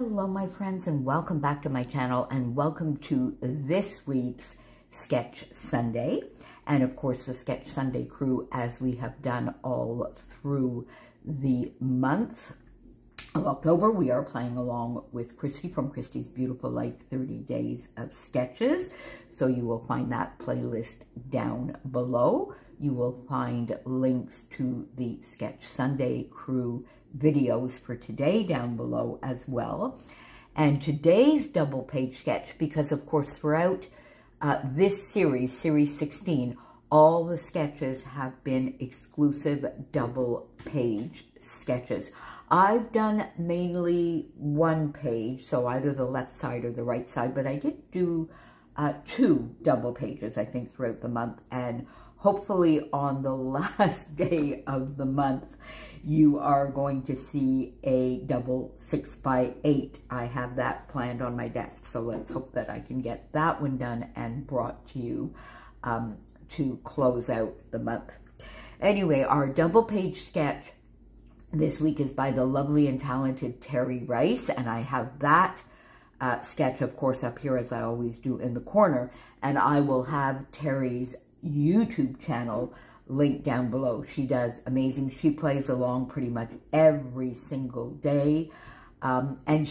Hello my friends, and welcome back to my channel, and welcome to this week's Sketch Sunday. And of course the Sketch Sunday crew, as we have done all through the month of October, we are playing along with Christy from Christy's Beautiful Life 30 Days of Sketches. So you will find that playlist down below. You will find links to the Sketch Sunday crew videos for today down below as well. And today's double page sketch, because of course throughout this series, series 16, all the sketches have been exclusive double page sketches. I've done mainly one page, so either the left side or the right side, but I did do two double pages, I think, throughout the month. And hopefully on the last day of the month, you are going to see a double 6x8. I have that planned on my desk, so let's hope that I can get that one done and brought to you to close out the month. Anyway, our double page sketch this week is by the lovely and talented Teri Rice, and I have that sketch, of course, up here, as I always do, in the corner, and I will have Teri's YouTube channel linked down below. She does amazing. She plays along pretty much every single day, and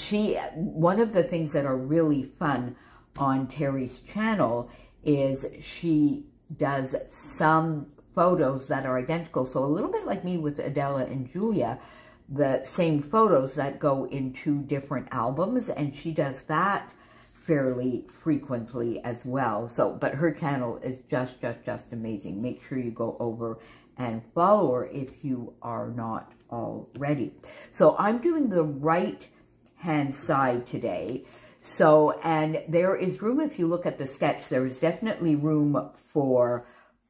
one of the things that are really fun on Teri's channel is she does some photos that are identical. So a little bit like me with Adela and Julia, the same photos that go in two different albums, and she does that fairly frequently as well. So, but her channel is just amazing. Make sure you go over and follow her if you are not already. So I'm doing the right hand side today. So, and there is room, if you look at the sketch, there is definitely room for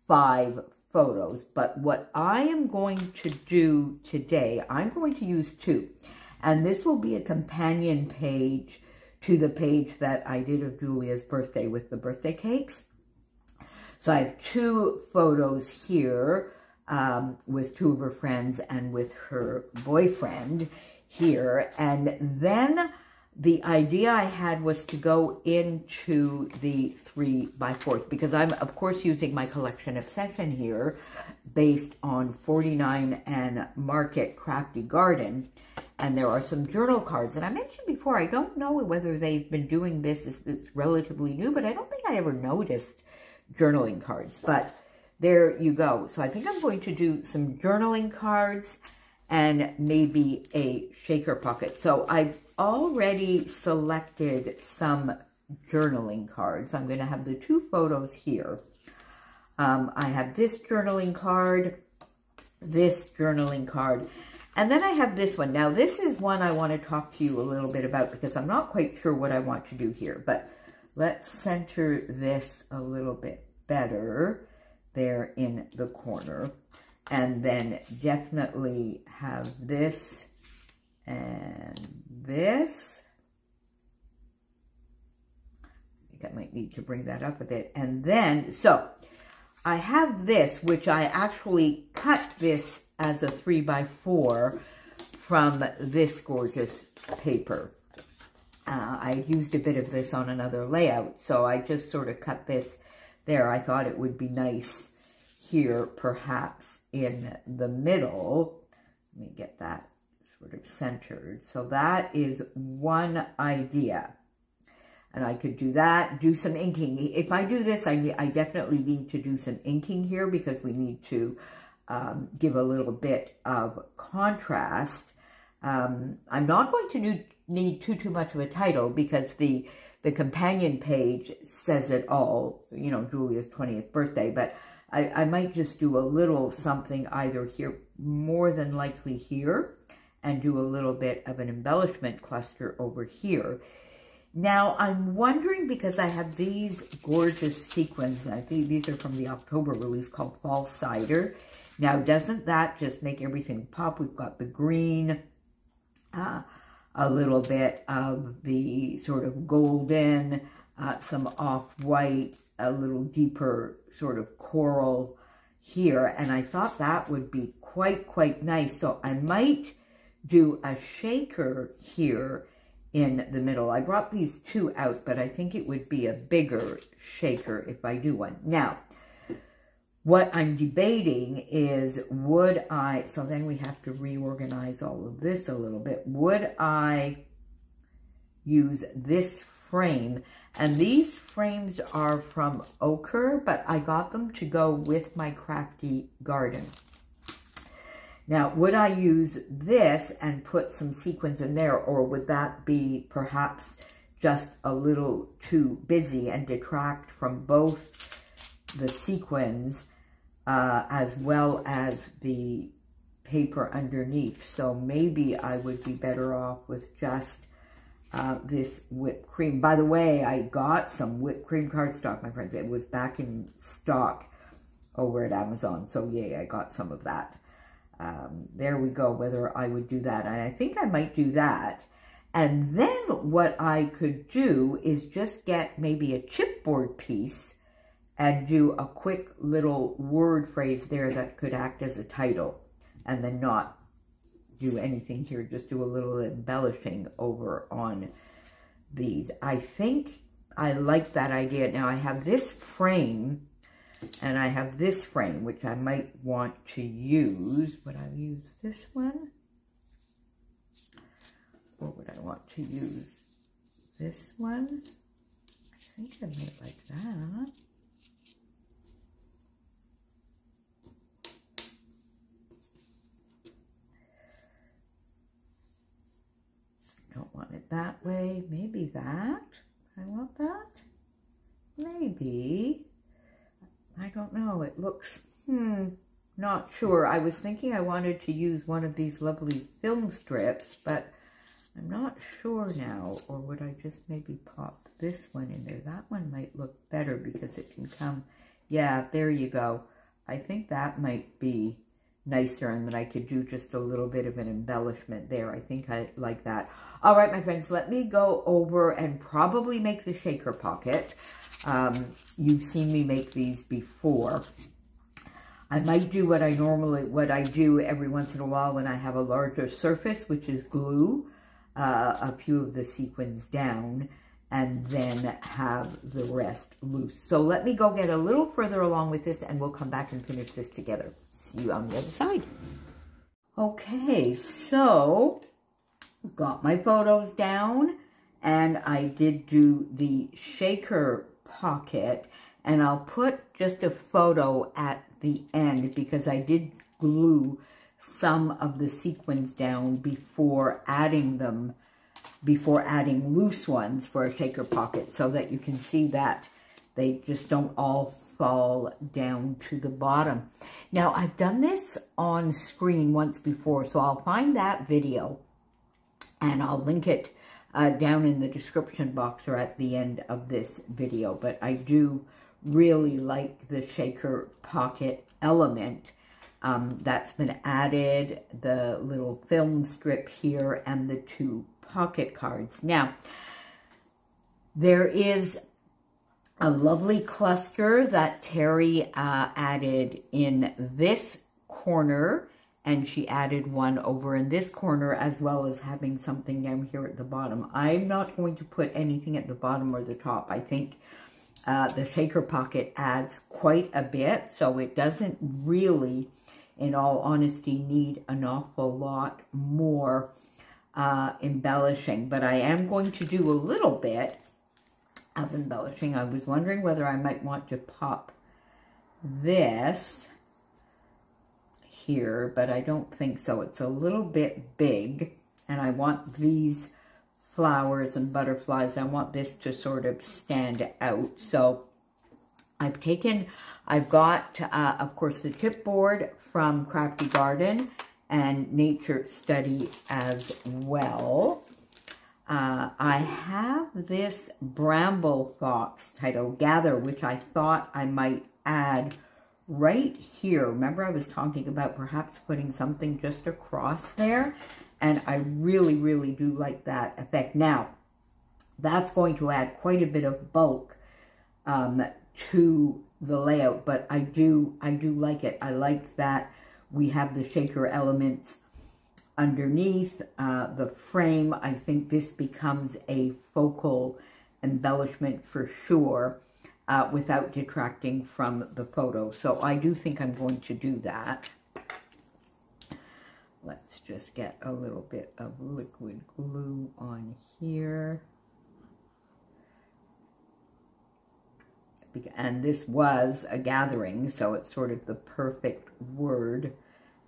5 photos. But what I am going to do today, I'm going to use 2. And this will be a companion page to the page that I did of Julia's birthday with the birthday cakes. So I have 2 photos here with 2 of her friends and with her boyfriend here. And then the idea I had was to go into the 3x4s, because I'm, of course, using my collection obsession here based on 49 and Market Crafty Garden. And there are some journal cards. And I mentioned before, I don't know whether they've been doing this. It's relatively new, but I don't think I ever noticed journaling cards. But there you go. So I think I'm going to do some journaling cards and maybe a shaker pocket. So I've already selected some journaling cards. I'm going to have the 2 photos here. I have this journaling card, and then I have this one. Now, this is one I want to talk to you a little bit about, because I'm not quite sure what I want to do here. But let's center this a little bit better there in the corner. And then definitely have this and this. I think I might need to bring that up a bit. And then, so I have this, which I actually cut this as a 3x4 from this gorgeous paper. I used a bit of this on another layout, so I just sort of cut this there. I thought it would be nice here, perhaps in the middle. Let me get that sort of centered. So that is one idea. And I could do that, do some inking. If I do this, I definitely need to do some inking here, because we need to give a little bit of contrast. I'm not going to need too much of a title, because the companion page says it all, you know, Julia's 20th birthday, but I might just do a little something either here, more than likely here, and do a little bit of an embellishment cluster over here. Now, I'm wondering, because I have these gorgeous sequins, and I think these are from the October release, called Fall Cider. Now, doesn't that just make everything pop? We've got the green, a little bit of the sort of golden, some off-white, a little deeper sort of coral here. And I thought that would be quite nice. So I might do a shaker here in the middle. I brought these two out, but I think it would be a bigger shaker if I do one. Now, what I'm debating is, would I, so then we have to reorganize all of this a little bit. Would I use this frame? And these frames are from Ochre, but I got them to go with my Crafty Garden. Now, would I use this and put some sequins in there, or would that be perhaps just a little too busy and detract from both the sequins as well as the paper underneath? So maybe I would be better off with just this whipped cream. By the way, I got some whipped cream cardstock, my friends. It was back in stock over at Amazon. So yay, I got some of that. There we go, whether I would do that. And I think I might do that. And then what I could do is just get maybe a chipboard piece and do a quick little word phrase there that could act as a title, and then not do anything here, just do a little embellishing over on these. I think I like that idea. Now I have this frame, and I have this frame, which I might want to use. Would I use this one? Or would I want to use this one? I think I might like that. Don't want it that way. Maybe that. I want that. Maybe. I don't know. It looks, not sure. I was thinking I wanted to use one of these lovely film strips, but I'm not sure now. Or would I just maybe pop this one in there? That one might look better because it can come. Yeah, there you go. I think that might be nicer, and then I could do just a little bit of an embellishment there. I think I like that. All right, my friends, let me go over and probably make the shaker pocket. You've seen me make these before. I might do what I do every once in a while when I have a larger surface, which is glue a few of the sequins down and then have the rest loose. So let me go get a little further along with this, and we'll come back and finish this together. See you on the other side. Okay, so got my photos down, and I did do the shaker pocket, and I'll put just a photo at the end because I did glue some of the sequins down before adding loose ones for a shaker pocket, so that you can see that they just don't all fall down to the bottom. Now, I've done this on screen once before, so I'll find that video and I'll link it down in the description box or at the end of this video. But I do really like the shaker pocket element that's been added, the little film strip here, and the two pocket cards. Now, there is a lovely cluster that Teri added in this corner, and she added one over in this corner, as well as having something down here at the bottom. I'm not going to put anything at the bottom or the top. I think the shaker pocket adds quite a bit, so it doesn't really, in all honesty, need an awful lot more embellishing. But I am going to do a little bit of embellishing. I was wondering whether I might want to pop this here, but I don't think so. It's a little bit big, and I want these flowers and butterflies, I want this to sort of stand out. So I've got, of course, the chipboard from Crafty Garden and Nature Study as well. I have this Bramble Fox titled Gather, which I thought I might add right here. Remember, I was talking about perhaps putting something just across there, and I really, really do like that effect. Now, that's going to add quite a bit of bulk to the layout, but I do like it. I like that we have the shaker elements underneath the frame. I think this becomes a focal embellishment for sure, without detracting from the photo. So I do think I'm going to do that. Let's just get a little bit of liquid glue on here. And this was a gathering, so it's sort of the perfect word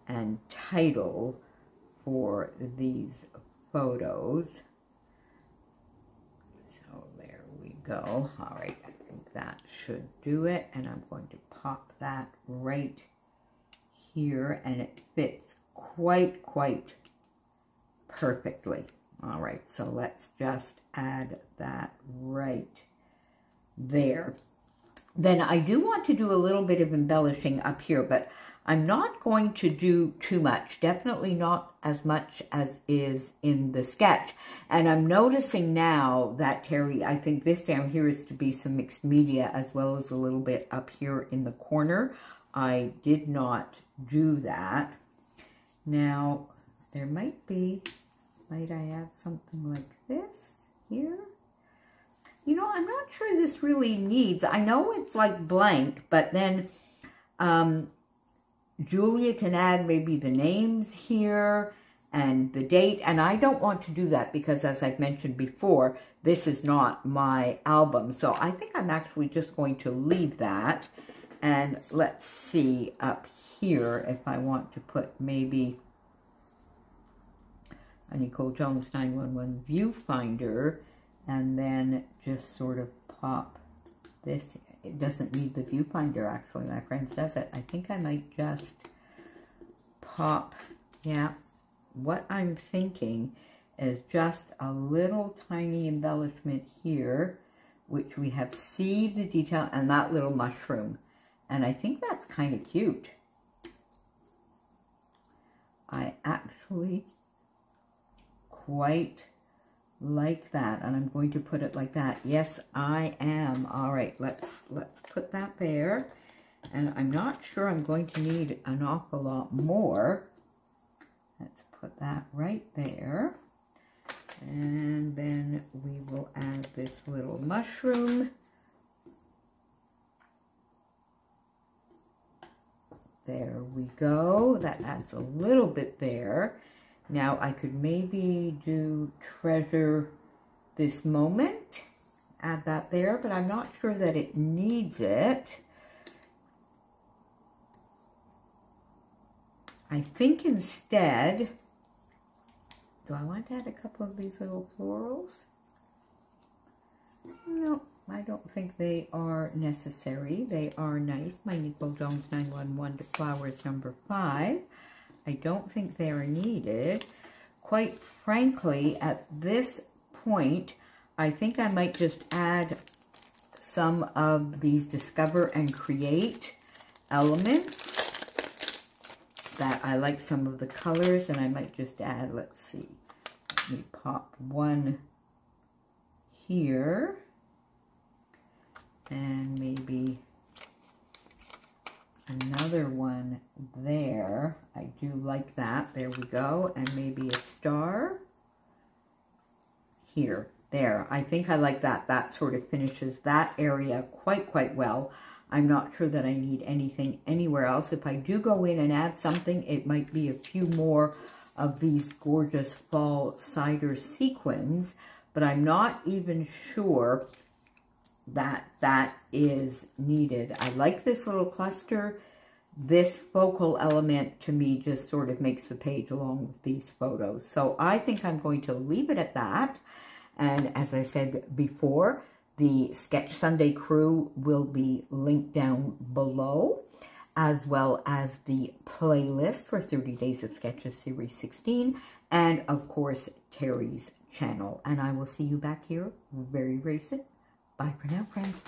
and title for these photos. So there we go. All right, I think that should do it. And I'm going to pop that right here, and it fits quite perfectly. All right, so let's just add that right there. Then I do want to do a little bit of embellishing up here, but I'm not going to do too much, definitely not as much as is in the sketch. And I'm noticing now that, Teri, I think this down here is to be some mixed media, as well as a little bit up here in the corner. I did not do that. Now, there might I add something like this here? You know, I'm not sure this really needs, I know it's like blank, but then Julia can add maybe the names here and the date, and I don't want to do that because, as I've mentioned before, this is not my album. So I think I'm actually just going to leave that. And let's see up here if I want to put maybe a Nicole Jones 911 viewfinder, and then just sort of pop this. It doesn't need the viewfinder, actually, my friends, does it? I think I might just pop, yeah. What I'm thinking is just a little tiny embellishment here, which we have sieved detail, and that little mushroom. And I think that's kind of cute. I actually quite like that, and I'm going to put it like that. Yes, I am. All right, let's put that there. And I'm not sure I'm going to need an awful lot more. Let's put that right there. And then we will add this little mushroom. There we go. That adds a little bit there. Now I could maybe do treasure this moment. Add that there, but I'm not sure that it needs it. I think instead, do I want to add a couple of these little florals? No, I don't think they are necessary. They are nice. My Nicole Jones 911 to Flowers number 5. I don't think they are needed. Quite frankly, at this point, I think I might just add some of these Discover and Create elements. That I like some of the colors, and I might just add, let's see, let me pop one here, and maybe another one there. I do like that. There we go. And maybe a star here. There. I think I like that. That sort of finishes that area quite well. I'm not sure that I need anything anywhere else. If I do go in and add something, it might be a few more of these gorgeous fall cider sequins, but I'm not even sure that that is needed. I like this little cluster. This focal element to me just sort of makes the page along with these photos. So I think I'm going to leave it at that. And as I said before, the Sketch Sunday crew will be linked down below, as well as the playlist for 30 Days of Sketches Series 16, and of course, Teri's channel. And I will see you back here very soon. Bye for now, friends.